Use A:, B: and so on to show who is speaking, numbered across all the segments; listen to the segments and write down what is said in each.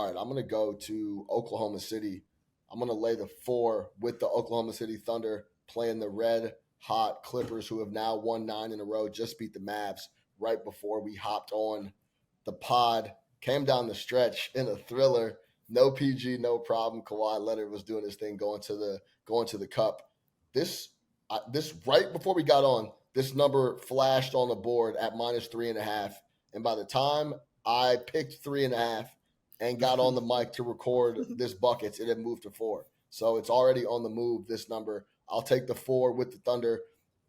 A: right, I'm going to go to Oklahoma City. I'm going to lay the 4 with the Oklahoma City Thunder playing the red hot Clippers, who have now won 9 in a row, just beat the Mavs right before we hopped on the pod. Came down the stretch in a thriller. No PG, no problem. Kawhi Leonard was doing his thing, going to the cup. This right before we got on, this number flashed on the board at -3.5, and by the time I picked 3.5 and got on the mic to record this buckets, it had moved to 4. So it's already on the move. This number, I'll take the 4 with the Thunder.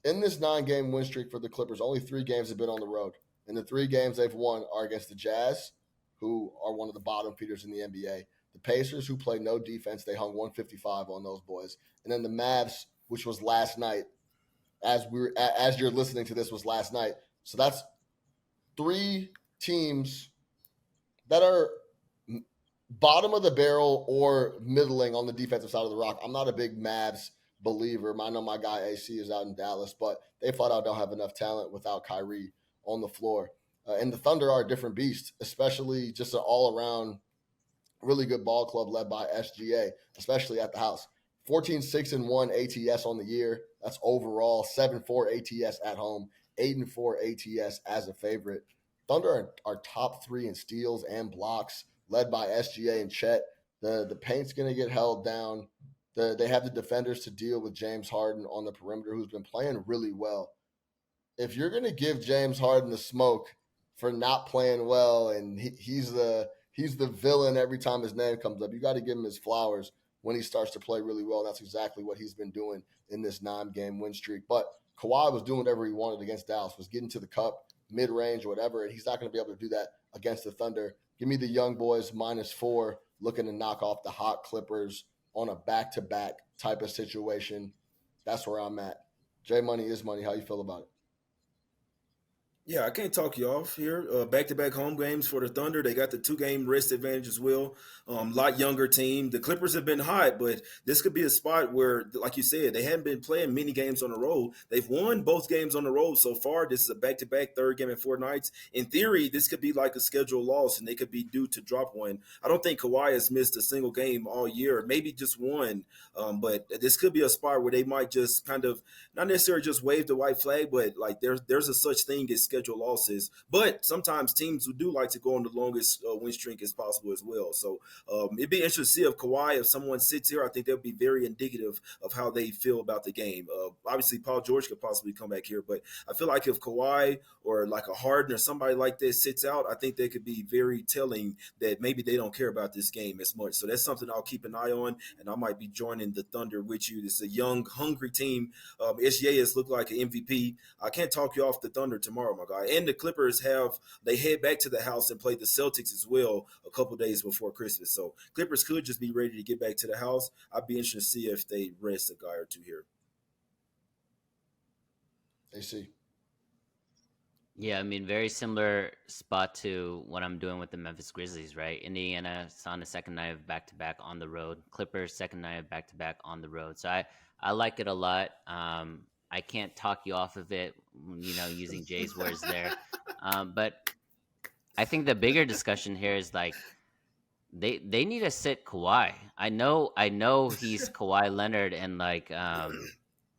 A: In this 9-game win streak for the Clippers, only 3 games have been on the road, and the 3 games they've won are against the Jazz, who are one of the bottom feeders in the NBA. The Pacers, who play no defense, they hung 155 on those boys. And then the Mavs, which was last night, as you're listening to this, was last night. So that's 3 teams that are bottom of the barrel or middling on the defensive side of the rock. I'm not a big Mavs believer. I know my guy AC is out in Dallas, but they flat out don't have enough talent without Kyrie on the floor. And the Thunder are a different beast, especially just an all-around really good ball club led by SGA, especially at the house. 14-6-1 ATS on the year. That's overall. 7-4 ATS at home. 8-4 ATS as a favorite. Thunder are top 3 in steals and blocks, led by SGA and Chet. The paint's going to get held down. They have the defenders to deal with James Harden on the perimeter, who's been playing really well. If you're going to give James Harden the smoke for not playing well, and he's the villain every time his name comes up, you got to give him his flowers when he starts to play really well. That's exactly what he's been doing in this 9-game win streak. But Kawhi was doing whatever he wanted against Dallas, was getting to the cup, mid-range, whatever, and he's not going to be able to do that against the Thunder. Give me the young boys -4, looking to knock off the hot Clippers on a back-to-back type of situation. That's where I'm at. J Money is money. How you feel about it?
B: Yeah, I can't talk you off here. Back-to-back home games for the Thunder. They got the 2-game rest advantage as well. Lot younger team. The Clippers have been hot, but this could be a spot where, like you said, they haven't been playing many games on the road. They've won both games on the road so far. This is a back-to-back 3rd game in 4 nights. In theory, this could be like a scheduled loss, and they could be due to drop one. I don't think Kawhi has missed a single game all year, maybe just one. But this could be a spot where they might just kind of, not necessarily just wave the white flag, but like there's a such thing as scheduled losses, but sometimes teams do like to go on the longest win streak as possible as well. So it'd be interesting to see if Kawhi, if someone sits here, I think that would be very indicative of how they feel about the game. Obviously, Paul George could possibly come back here, but I feel like if Kawhi or like a Harden or somebody like this sits out, I think they could be very telling that maybe they don't care about this game as much. So that's something I'll keep an eye on, and I might be joining the Thunder with you. This is a young, hungry team. SGA has looked like an MVP. I can't talk you off the Thunder tomorrow, my guy. And the Clippers they head back to the house and play the Celtics as well a couple days before Christmas. So Clippers could just be ready to get back to the house. I'd be interested to see if they rest a guy or two here.
A: AC.
C: Yeah, I mean, very similar spot to what I'm doing with the Memphis Grizzlies, right? Indiana on the second night of back-to-back on the road. Clippers, second night of back-to-back on the road. So I like it a lot. I can't talk you off of it, using Jay's words there. But I think the bigger discussion here is like they need to sit Kawhi. I know he's Kawhi Leonard and like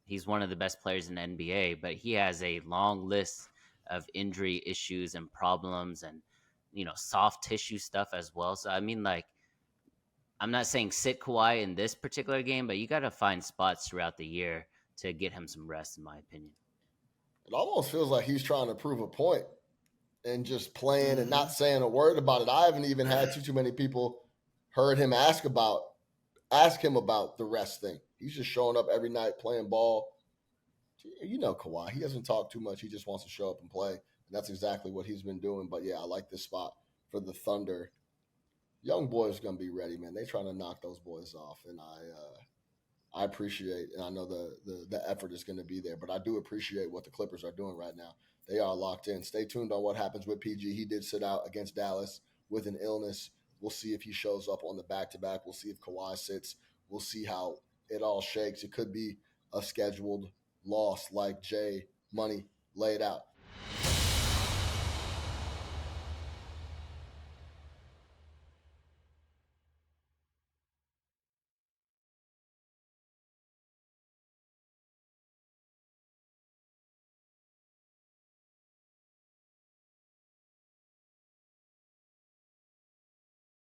C: he's one of the best players in the NBA, but he has a long list of injury issues and problems and soft tissue stuff as well. So I mean, like, I'm not saying sit Kawhi in this particular game, but you got to find spots throughout the year to get him some rest, in my opinion.
A: It almost feels like he's trying to prove a point and just playing and not saying a word about it. I haven't even had too many people heard him ask him about the rest thing. He's just showing up every night playing ball. You know Kawhi. He doesn't talk too much. He just wants to show up and play. And that's exactly what he's been doing. But, yeah, I like this spot for the Thunder. Young boys going to be ready, man. They're trying to knock those boys off. And I appreciate, and I know the effort is going to be there, but I do appreciate what the Clippers are doing right now. They are locked in. Stay tuned on what happens with PG. He did sit out against Dallas with an illness. We'll see if he shows up on the back-to-back. We'll see if Kawhi sits. We'll see how it all shakes. It could be a scheduled loss like Jay Money laid out.